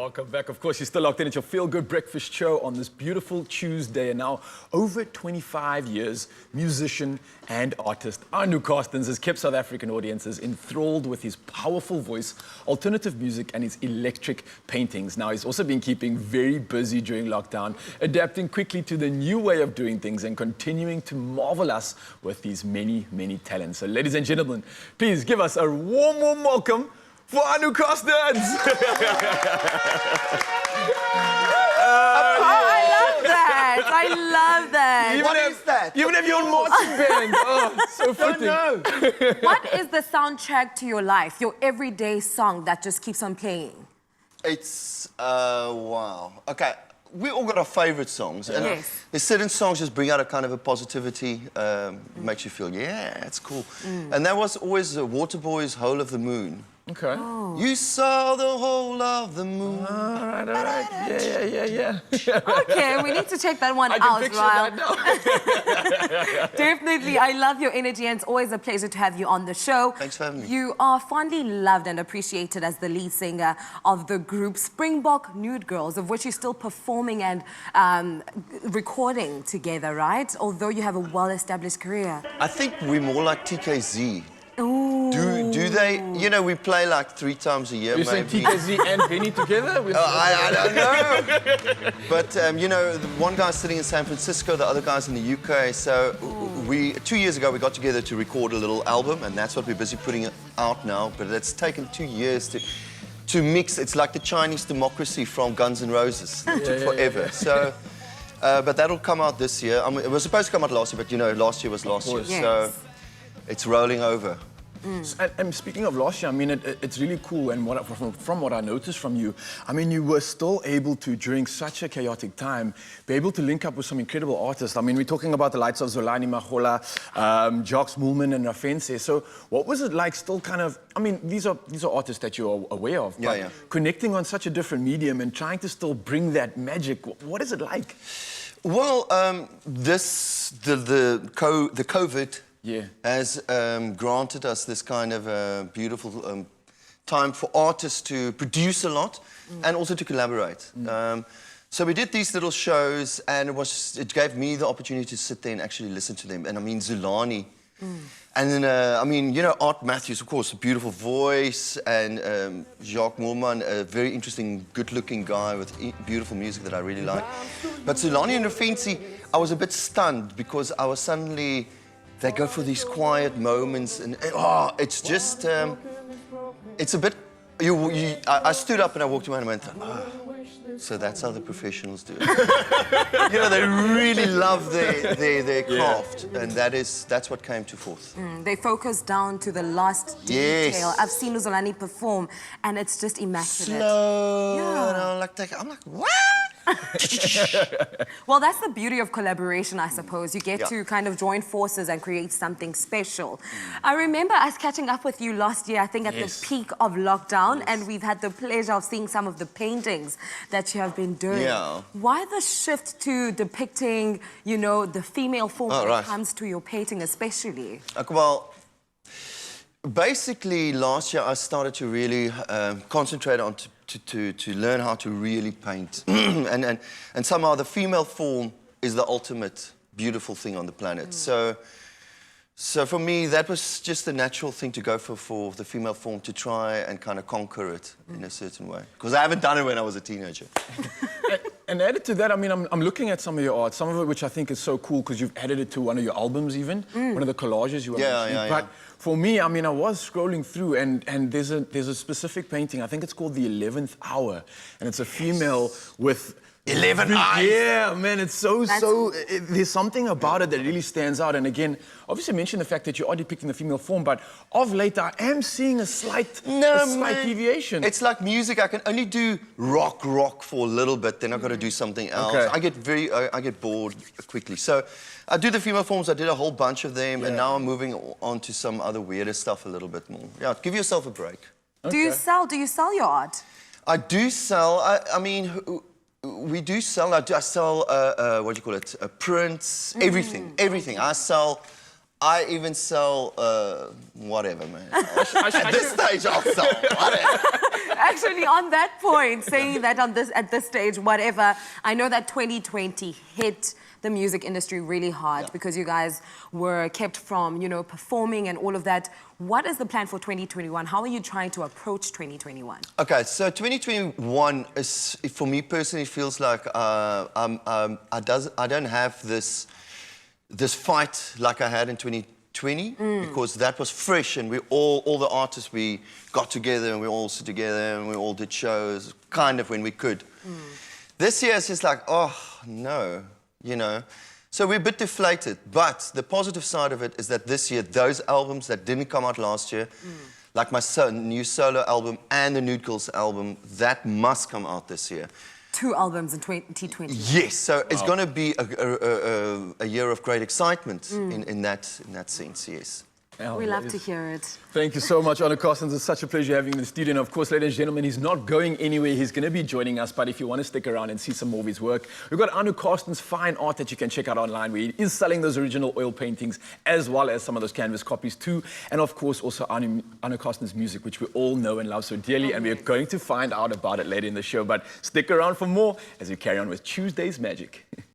Welcome back. Of course, you're still locked in at your Feel Good Breakfast show on this beautiful Tuesday. And now, over 25 years, musician and artist Arno Carstens has kept South African audiences enthralled with his powerful voice, alternative music, and his electric paintings. Now, he's also been keeping very busy during lockdown, adapting quickly to the new way of doing things and continuing to marvel us with these many, many talents. So, ladies and gentlemen, please give us a warm, warm welcome for Arno Carstens! I love that. What is that? You even have your own marching band. Oh, so fitting. Don't know. What is the soundtrack to your life, your everyday song that just keeps on playing? It's, wow. Okay, we all got our favourite songs. And yes. There's certain songs just bring out a kind of a positivity, makes you feel, yeah, it's cool. And that was always Waterboy's Whole of the Moon. Okay. Oh. You saw the whole of the moon. All right. Yeah. Okay, we need to check that one out, I can picture that now. Definitely, I love your energy and it's always a pleasure to have you on the show. Thanks for having me. You are fondly loved and appreciated as the lead singer of the group Springbok Nude Girls, of which you're still performing and recording together, right? Although you have a well-established career. I think we're more like TKZ. Ooh. Do they, you know, we play like 3 times a year, You're maybe. saying TKZ and Benny together? I don't know. But, you know, the one guy's sitting in San Francisco, the other guy's in the UK. So 2 years ago, we got together to record a little album, and that's what we're busy putting out now. But it's taken 2 years to mix. It's like the Chinese democracy from Guns N' Roses. It took forever. So, but that'll come out this year. I mean, it was supposed to come out last year, but, you know, last year was last year. Yes. So it's rolling over. And speaking of last year, I mean, it's really cool, and from what I noticed from you, I mean, you were still able to, during such a chaotic time, be able to link up with some incredible artists. I mean, we're talking about the likes of Zolani Mahola, Jocks Moolman and Rafense. So what was it like still kind of, I mean, these are artists that you're aware of, but connecting on such a different medium and trying to still bring that magic, what is it like? Well, the COVID has granted us this kind of beautiful time for artists to produce a lot and also to collaborate. So we did these little shows, and it gave me the opportunity to sit there and actually listen to them. And I mean, Zulani. And then, I mean, you know, Art Matthews, of course, a beautiful voice, and Jacques Moolman, a very interesting, good-looking guy with beautiful music that I really like. But Zulani and Rafense, I was a bit stunned because I was suddenly... They go for these quiet moments, and it's just, it's a bit. I stood up and I walked away and I went, so that's how the professionals do it. You know, they really love their craft, and that's what came to forth. They focus down to the last detail. I've seen Zolani perform, and it's just immaculate. Slow, and I'm like, what? Well, that's the beauty of collaboration, I suppose. You get to kind of join forces and create something special. I remember us catching up with you last year, I think at the peak of lockdown, and we've had the pleasure of seeing some of the paintings that you have been doing. Why the shift to depicting, you know, the female form when it comes to your painting especially? Well, basically last year I started to really concentrate on to learn how to really paint. and somehow the female form is the ultimate beautiful thing on the planet. So for me, that was just the natural thing to go for the female form, to try and kind of conquer it in a certain way. Because I haven't done it when I was a teenager. And added to that, I mean, I'm looking at some of your art, some of it which I think is so cool because you've added it to one of your albums even, one of the collages you were making. But for me, I mean, I was scrolling through and there's a specific painting, I think it's called The 11th Hour, and it's a female with 11 eyes. Yeah, man, it's there's something about it that really stands out. And again, obviously mention the fact that you are depicting the female form, but of late I am seeing a slight deviation. It's like music. I can only do rock for a little bit, then I've got to do something else. I get bored quickly. So I do the female forms, I did a whole bunch of them, and now I'm moving on to some other weirder stuff a little bit more. Yeah, give yourself a break. Do you sell your art? I do sell. I mean, we do sell. I sell, what do you call it? Prints, everything. I even sell whatever, man. At this stage, I'll sell whatever. Actually, on that point, saying that at this stage, whatever, I know that 2020 hit the music industry really hard because you guys were kept from, you know, performing and all of that. What is the plan for 2021? How are you trying to approach 2021? Okay, so 2021 is, for me personally, feels like I don't have this fight like I had in 2020 because that was fresh and we all the artists, we got together and we all sit together and we all did shows kind of when we could. This year it's just like, oh no, you know. So we're a bit deflated, but the positive side of it is that this year, those albums that didn't come out last year, like my new solo album and the Nude Girls album, that must come out this year. 2 albums in 2020. Yes, so it's going to be a year of great excitement in that sense, yes. We love to hear it. Thank you so much, Arno Carstens. It's such a pleasure having you in the studio. And of course, ladies and gentlemen, he's not going anywhere. He's going to be joining us. But if you want to stick around and see some more of his work, we've got Arno Carstens' fine art that you can check out online, where he is selling those original oil paintings as well as some of those canvas copies too. And of course, also Arno Carstens' music, which we all know and love so dearly. And we're going to find out about it later in the show. But stick around for more as we carry on with Tuesday's Magic.